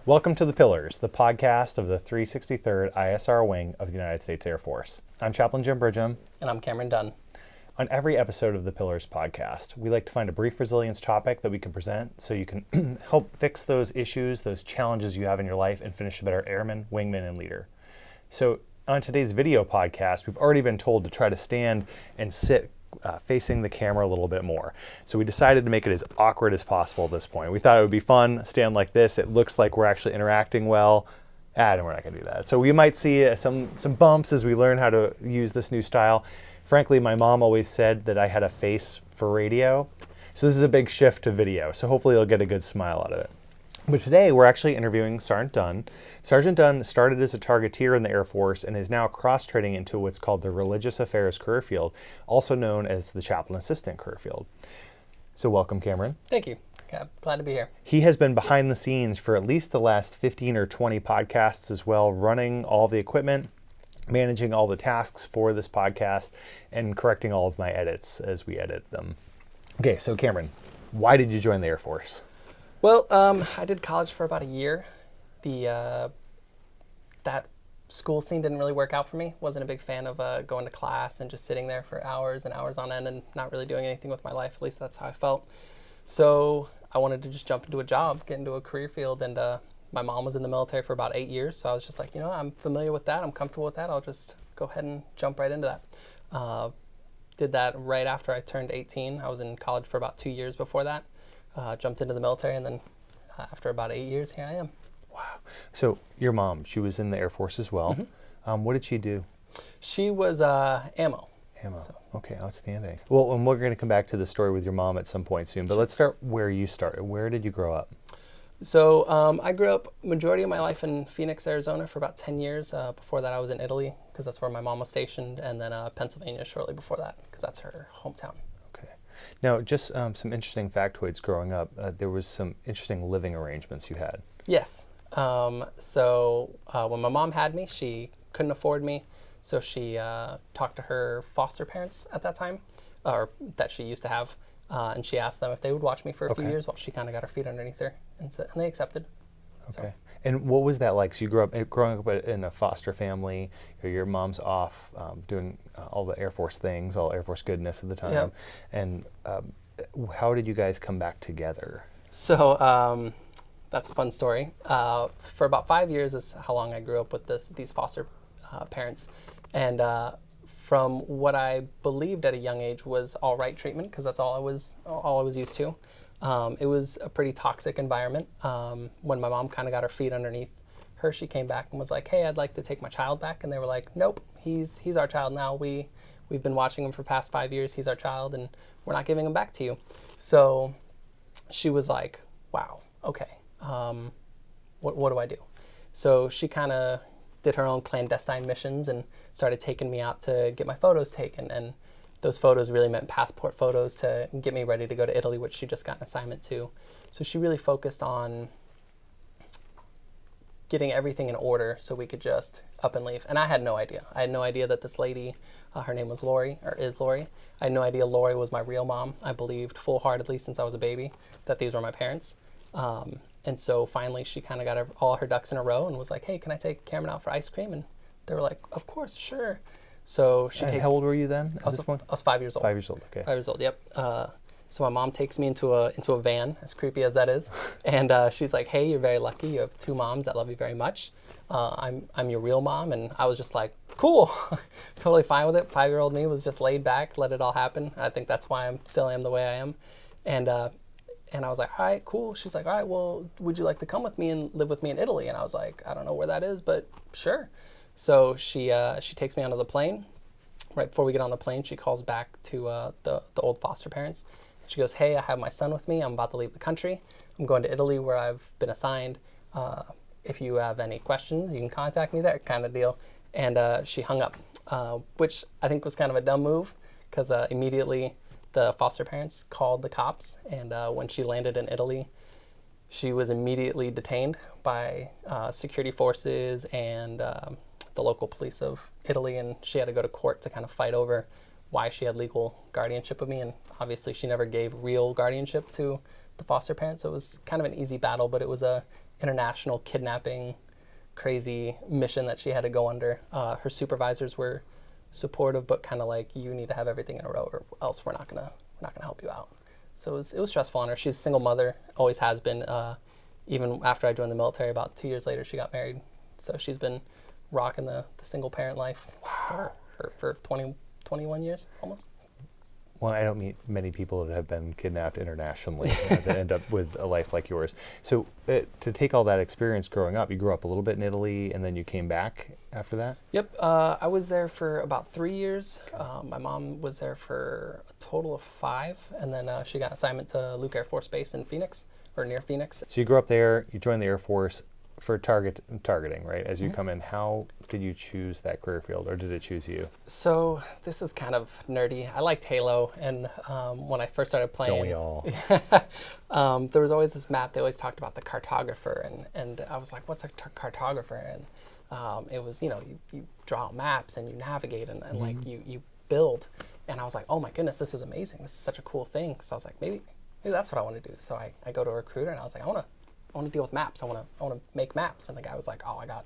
Welcome to The Pillars, the podcast of the 363rd ISR Wing of the United States Air Force. I'm Chaplain Jim Bridgham. And I'm Cameron Dunn. On every episode of The Pillars podcast, we like to find a brief resilience topic that we can present so you can help fix those issues, those challenges you have in your life, and finish a better airman, wingman, and leader. So on today's video podcast, we've already been told to try to stand and sit facing the camera a little bit more. So we decided to make it as awkward as possible at this point. We thought it would be fun, stand like this. It looks like we're actually interacting well. And we're not gonna do that. So we might see some bumps as we learn how to use this new style. Frankly, my mom always said that I had a face for radio. So this is a big shift to video. So hopefully you'll get a good smile out of it. But today we're actually interviewing Sergeant Dunn. Sergeant Dunn started as a targeteer in the Air Force and is now cross-training into what's called the Religious Affairs Career Field, also known as the Chaplain Assistant Career Field. So welcome, Cameron. Thank you. Yeah, glad to be here. He has been behind the scenes for at least the last 15 or 20 podcasts as well, running all the equipment, managing all the tasks for this podcast, and correcting all of my edits as we edit them. Okay, so Cameron, why did you join the Air Force? Well, I did college for about a year. That school scene didn't really work out for me. Wasn't a big fan of going to class and just sitting there for hours and hours on end and not really doing anything with my life. At least that's how I felt. So I wanted to just jump into a job, get into a career field, and my mom was in the military for about 8 years. So I was just like, I'm familiar with that. I'm comfortable with that. I'll just go ahead and jump right into that. Did that right after I turned 18. I was in college for about 2 years before that. Jumped into the military, and then after about 8 years, here I am. Wow. So your mom, she was in the Air Force as well. Mm-hmm. What did she do? She was ammo. Ammo. So. Okay, outstanding. Well, and we're going to come back to the story with your mom at some point soon, but let's start where you started. Where did you grow up? So I grew up majority of my life in Phoenix, Arizona for about 10 years. Before that, I was in Italy because that's where my mom was stationed, and then Pennsylvania shortly before that because that's her hometown. Now, just some interesting factoids growing up. There was some interesting living arrangements you had. Yes. So when my mom had me, she couldn't afford me. So she talked to her foster parents at that time, or that she used to have. And she asked them if they would watch me for a few years while she kind of got her feet underneath her. And they accepted. Okay. So. And what was that like? So you growing up in a foster family, your mom's off doing all the Air Force things, all Air Force goodness at the time. Yep. And how did you guys come back together? So that's a fun story. For about 5 years is how long I grew up with these foster parents. And from what I believed at a young age was all right treatment, because that's all I was used to. It was a pretty toxic environment. When my mom kind of got her feet underneath her, she came back and was like, "Hey, I'd like to take my child back." And they were like, "Nope, he's our child now. We've been watching him for the past 5 years. He's our child, and we're not giving him back to you." So she was like, "Wow, okay. What do I do?" So she kind of did her own clandestine missions and started taking me out to get my photos taken. And those photos really meant passport photos to get me ready to go to Italy, which she just got an assignment to. So she really focused on getting everything in order so we could just up and leave. And I had no idea. I had no idea that this lady, her name was Lori, or is Lori. I had no idea Lori was my real mom. I believed full-heartedly since I was a baby that these were my parents. And so finally she kind of got all her ducks in a row and was like, "Hey, can I take Cameron out for ice cream?" And they were like, "Of course, sure." So how old were you then at this point? I was 5 years old. 5 years old, okay. 5 years old, yep. So my mom takes me into a van, as creepy as that is, and she's like, "Hey, you're very lucky. You have two moms that love you very much. I'm your real mom." And I was just like, "Cool," totally fine with it. 5-year-old me was just laid back, let it all happen. I think that's why I still am the way I am. And I was like, "All right, cool." She's like, "All right, well, would you like to come with me and live with me in Italy?" And I was like, "I don't know where that is, but sure." So she takes me onto the plane. Right before we get on the plane, she calls back to the old foster parents. She goes, "Hey, I have my son with me. I'm about to leave the country. I'm going to Italy where I've been assigned. If you have any questions, you can contact me there," kind of deal. And she hung up, which I think was kind of a dumb move because immediately the foster parents called the cops. And when she landed in Italy, she was immediately detained by security forces and the local police of Italy, and she had to go to court to kind of fight over why she had legal guardianship of me. And obviously she never gave real guardianship to the foster parents, so it was kind of an easy battle, but it was international kidnapping crazy mission that she had to go under. Her supervisors were supportive, but kind of like, you need to have everything in a row, or else we're not gonna help you out. So it was stressful on her. She's a single mother, always has been. Even after I joined the military, about 2 years later, she got married. So she's been rocking the single parent life for 21 years almost. Well, I don't meet many people that have been kidnapped internationally that end up with a life like yours. So to take all that experience growing up, you grew up a little bit in Italy, and then you came back after that? Yep. I was there for about 3 years. My mom was there for a total of 5, and then she got assignment to Luke Air Force Base in Phoenix, or near Phoenix. So you grew up there, you joined the Air Force for targeting, right? As you come in, how did you choose that career field, or did it choose you? So this is kind of nerdy. I liked Halo, and when I first started playing, Don't we all? there was always this map. They always talked about the cartographer, and I was like, what's a cartographer? And it was, you draw out maps and you navigate and like you build. And I was like, oh my goodness, this is amazing. This is such a cool thing. So I was like, maybe that's what I want to do. So I go to a recruiter and I was like, I want to deal with maps. I want to make maps. And the guy was like, oh, I got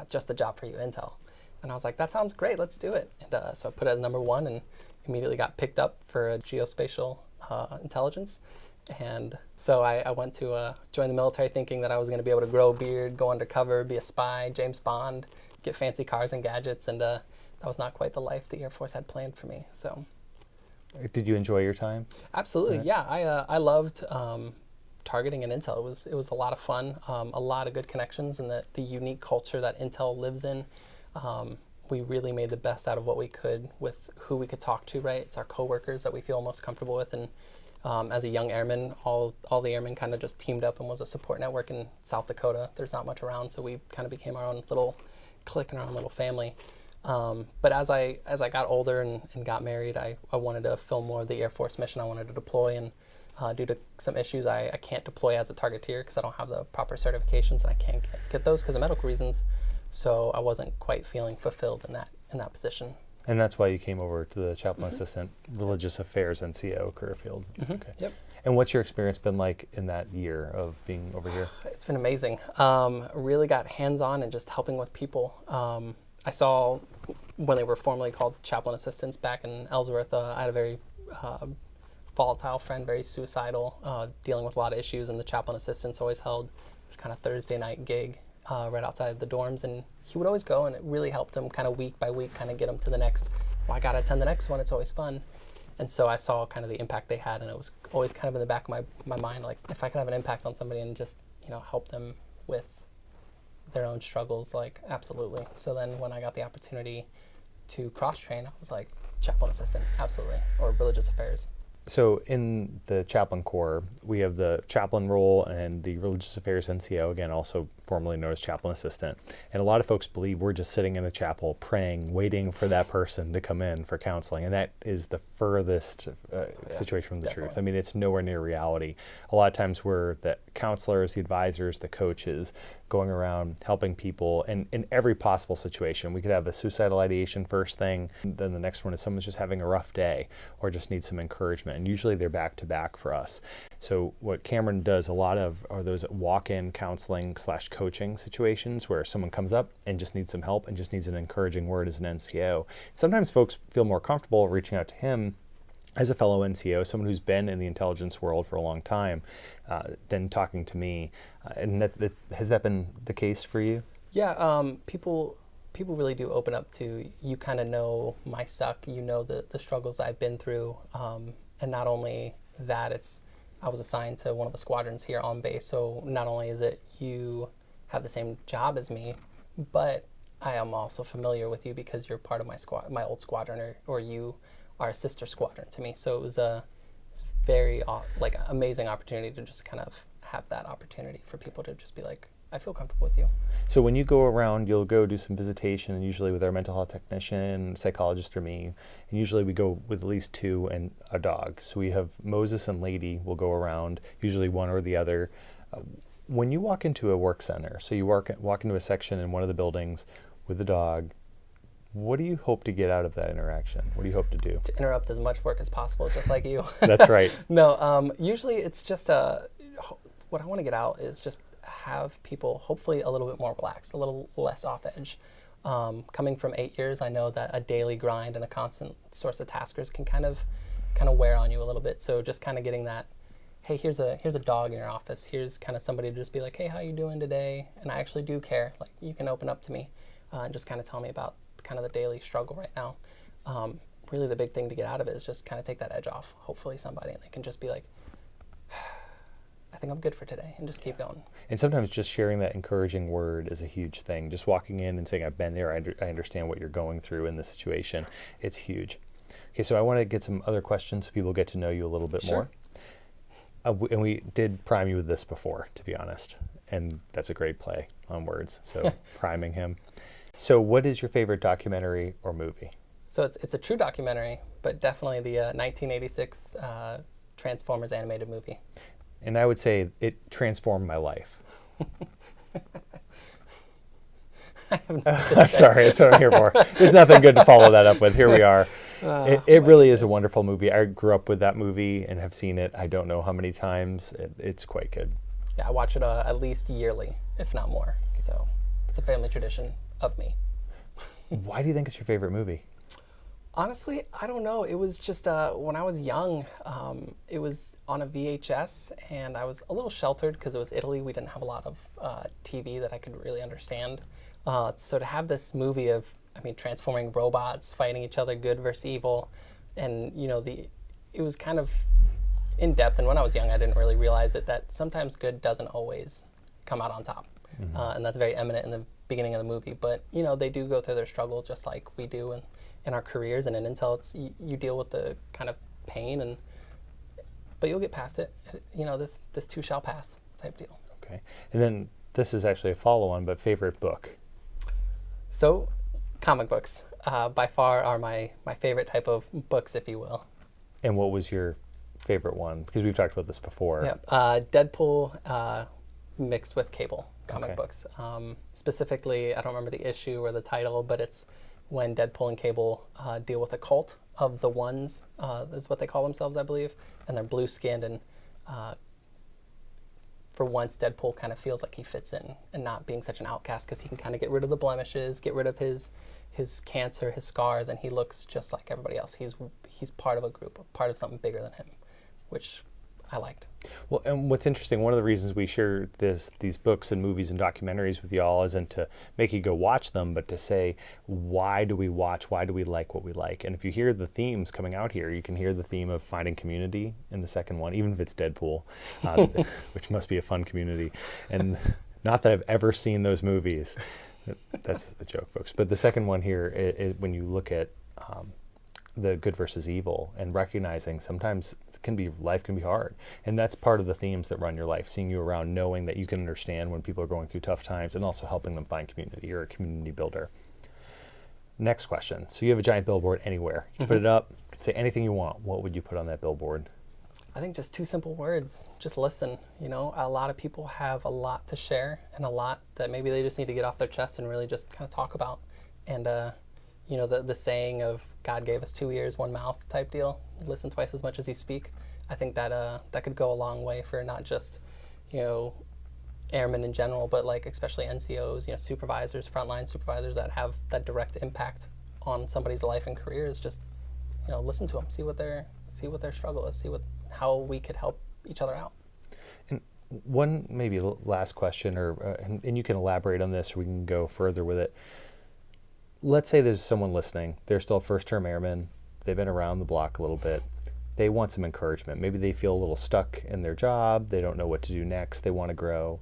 just the job for you, Intel. And I was like, that sounds great. Let's do it. And so I put it as number 1 and immediately got picked up for a geospatial intelligence. And so I went to join the military thinking that I was going to be able to grow a beard, go undercover, be a spy, James Bond, get fancy cars and gadgets. And that was not quite the life the Air Force had planned for me. So, did you enjoy your time? Absolutely. Yeah. I loved targeting and Intel. It was a lot of fun, a lot of good connections, and the unique culture that Intel lives in. We really made the best out of what we could with who we could talk to, right? It's our coworkers that we feel most comfortable with. And as a young airman, all the airmen kind of just teamed up and was a support network in South Dakota. There's not much around, so we kind of became our own little clique and our own little family. But as I got older and got married, I wanted to fill more of the Air Force mission. I wanted to deploy, and due to some issues, I can't deploy as a targeteer because I don't have the proper certifications, and I can't get those because of medical reasons. So I wasn't quite feeling fulfilled in that position. And that's why you came over to the chaplain assistant, religious affairs NCO career field. Okay. Yep. And what's your experience been like in that year of being over here? It's been amazing. Really got hands-on and just helping with people. I saw when they were formerly called chaplain assistants back in Ellsworth, I had a very volatile friend, very suicidal, dealing with a lot of issues, and the chaplain assistants always held this kind of Thursday night gig right outside the dorms, and he would always go, and it really helped him kind of week by week kind of get him to the next, well, I got to attend the next one, it's always fun. And so I saw kind of the impact they had, and it was always kind of in the back of my mind, like if I could have an impact on somebody and just, help them with their own struggles, like absolutely. So then when I got the opportunity to cross-train, I was like, chaplain assistant, absolutely, or religious affairs. So in the chaplain corps, we have the chaplain role and the religious affairs NCO, again, also formerly known as chaplain assistant. And a lot of folks believe we're just sitting in a chapel praying, waiting for that person to come in for counseling. And that is the furthest situation from the definitely. truth. I mean, it's nowhere near reality. A lot of times we're the counselors, the advisors, the coaches, going around helping people in every possible situation. We could have a suicidal ideation first thing, then the next one is someone's just having a rough day or just needs some encouragement. And usually they're back to back for us. So what Cameron does a lot of are those walk-in counseling / coaching situations where someone comes up and just needs some help and just needs an encouraging word as an NCO. Sometimes folks feel more comfortable reaching out to him as a fellow NCO, someone who's been in the intelligence world for a long time, than talking to me. And has that been the case for you? Yeah, people really do open up to, you kind of know my suck, the struggles I've been through. And not only that, I was assigned to one of the squadrons here on base. So not only is it you have the same job as me, but I am also familiar with you because you're part of my old squadron, or you are a sister squadron to me. So it was it's very amazing opportunity to just kind of have that opportunity for people to just be like, I feel comfortable with you. So when you go around, you'll go do some visitation, and usually with our mental health technician, psychologist, or me, and usually we go with at least 2 and a dog. So we have Moses and Lady will go around, usually one or the other. When you walk into a work center, so you walk into a section in one of the buildings with the dog, what do you hope to get out of that interaction? What do you hope to do? To interrupt as much work as possible, just like you. That's right. No, usually it's just what I want to get out is just have people hopefully a little bit more relaxed, a little less off edge. Coming from 8 years, I know that a daily grind and a constant source of taskers can kind of wear on you a little bit. So just kind of getting that, hey, here's a dog in your office. Here's kind of somebody to just be like, hey, how you doing today? And I actually do care. Like, you can open up to me and just kind of tell me about kind of the daily struggle right now. Really the big thing to get out of it is just kind of take that edge off, hopefully somebody, and they can just be like, I think I'm good for today, and just keep going. And sometimes just sharing that encouraging word is a huge thing. Just walking in and saying, I've been there, I understand what you're going through in this situation. It's huge. Okay, so I want to get some other questions so people get to know you a little bit more. And we did prime you with this before, to be honest. And that's a great play on words, so priming him. So what is your favorite documentary or movie? So it's a true documentary, but definitely the 1986 Transformers animated movie. And I would say it transformed my life. I'm sorry, that's what I'm here for. There's nothing good to follow that up with. Here we are. It really is a wonderful movie. I grew up with that movie and have seen it I don't know how many times. It's quite good. Yeah, I watch it at least yearly, if not more. So it's a family tradition of me. Why do you think it's your favorite movie? Honestly, I don't know. It was just when I was young, it was on a VHS, and I was a little sheltered because it was Italy. We didn't have a lot of TV that I could really understand. So to have this movie of, transforming robots, fighting each other, good versus evil, and it was kind of in depth. And when I was young, I didn't really realize it, that sometimes good doesn't always come out on top. Mm-hmm. And that's very evident in the beginning of the movie. But they do go through their struggle just like we do in our careers, and in Intel, it's you deal with the kind of pain, but you'll get past it. This too shall pass type deal. Okay, and then this is actually a follow-on, but favorite book. So, comic books by far are my favorite type of books, if you will. And what was your favorite one? Because we've talked about this before. Yeah, Deadpool mixed with Cable comic books. Specifically, I don't remember the issue or the title, but it's when Deadpool and Cable deal with a cult of the Ones, is what they call themselves, I believe, and they're blue-skinned, and for once, Deadpool kind of feels like he fits in and not being such an outcast, because he can kind of get rid of the blemishes, get rid of his cancer, his scars, and he looks just like everybody else. He's part of a group, part of something bigger than him, which I liked. Well, and what's interesting, one of the reasons we share these books and movies and documentaries with y'all isn't to make you go watch them, but to say, why do we watch? Why do we like what we like? And if you hear the themes coming out here, you can hear the theme of finding community in the second one, even if it's Deadpool, which must be a fun community. And not that I've ever seen those movies. That's the joke, folks. But the second one here, when you look at the good versus evil, and recognizing sometimes life can be hard, and that's part of the themes that run your life, seeing you around, knowing that you can understand when people are going through tough times, and also helping them find community. You're a community builder. Next question. So you have a giant billboard anywhere. You put it up, you can say anything you want. What would you put on that billboard? I think just two simple words. Just listen. A lot of people have a lot to share, and a lot that maybe they just need to get off their chest and really just kind of talk about. And the saying of God gave us 2 ears, 1 mouth type deal. Listen twice as much as you speak. I think that that could go a long way for not just airmen in general, but like especially NCOs, supervisors, frontline supervisors that have that direct impact on somebody's life and career. Is just listen to them, see what their struggle is, see how we could help each other out. And one maybe last question, and you can elaborate on this, or we can go further with it. Let's say there's someone listening, they're still first-term airmen, they've been around the block a little bit, they want some encouragement. Maybe they feel a little stuck in their job, they don't know what to do next, they want to grow.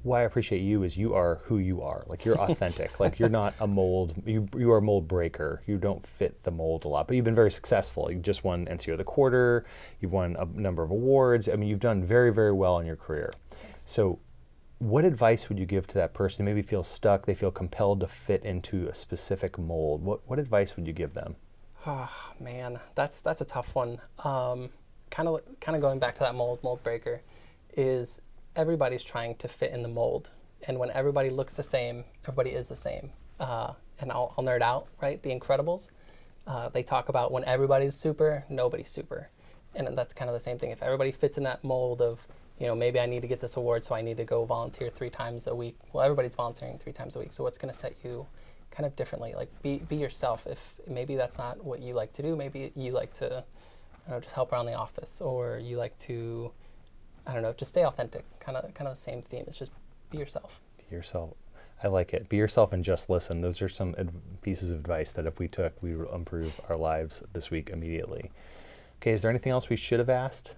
Why I appreciate you is you are who you are. Like, you're authentic. Like, you're not a mold, you are a mold breaker. You don't fit the mold a lot, but you've been very successful. You just won NCO of the Quarter, you've won a number of awards. You've done very, very well in your career. Thanks. So what advice would you give to that person who maybe feels stuck, they feel compelled to fit into a specific mold? What advice would you give them? Oh, man, that's a tough one. Kind of going back to that mold breaker is everybody's trying to fit in the mold. And when everybody looks the same, everybody is the same. And I'll nerd out, right? The Incredibles, they talk about when everybody's super, nobody's super. And that's kind of the same thing. If everybody fits in that mold of, maybe I need to get this award, so I need to go volunteer 3 times a week. Well, everybody's volunteering 3 times a week, so what's going to set you kind of differently? Like, be yourself. If maybe that's not what you like to do, maybe you like to, just help around the office, or you like to, just stay authentic. Kind of the same theme. It's just be yourself. Be yourself. I like it. Be yourself and just listen. Those are some pieces of advice that if we took, we would improve our lives this week immediately. Okay, is there anything else we should have asked?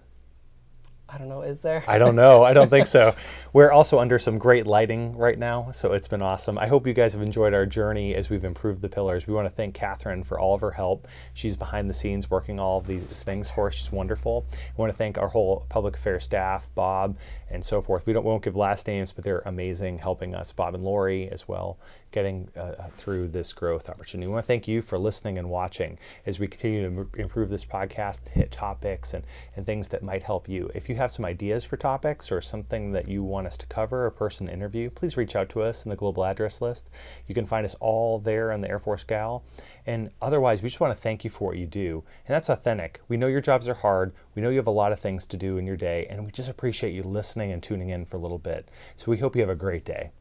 I don't know, is there? I don't know. I don't think so. We're also under some great lighting right now, so it's been awesome. I hope you guys have enjoyed our journey as we've improved the pillars. We want to thank Catherine for all of her help. She's behind the scenes working all of these things for us. She's wonderful. We want to thank our whole public affairs staff, Bob, and so forth. We won't give last names, but they're amazing helping us, Bob and Lori as well, getting through this growth opportunity. We want to thank you for listening and watching as we continue to improve this podcast, hit topics and things that might help you. If you have some ideas for topics or something that you want us to cover or person to interview, please reach out to us in the global address list. You can find us all there on the Air Force Gal. And otherwise, we just want to thank you for what you do. And that's authentic. We know your jobs are hard. We know you have a lot of things to do in your day. And we just appreciate you listening and tuning in for a little bit. So we hope you have a great day.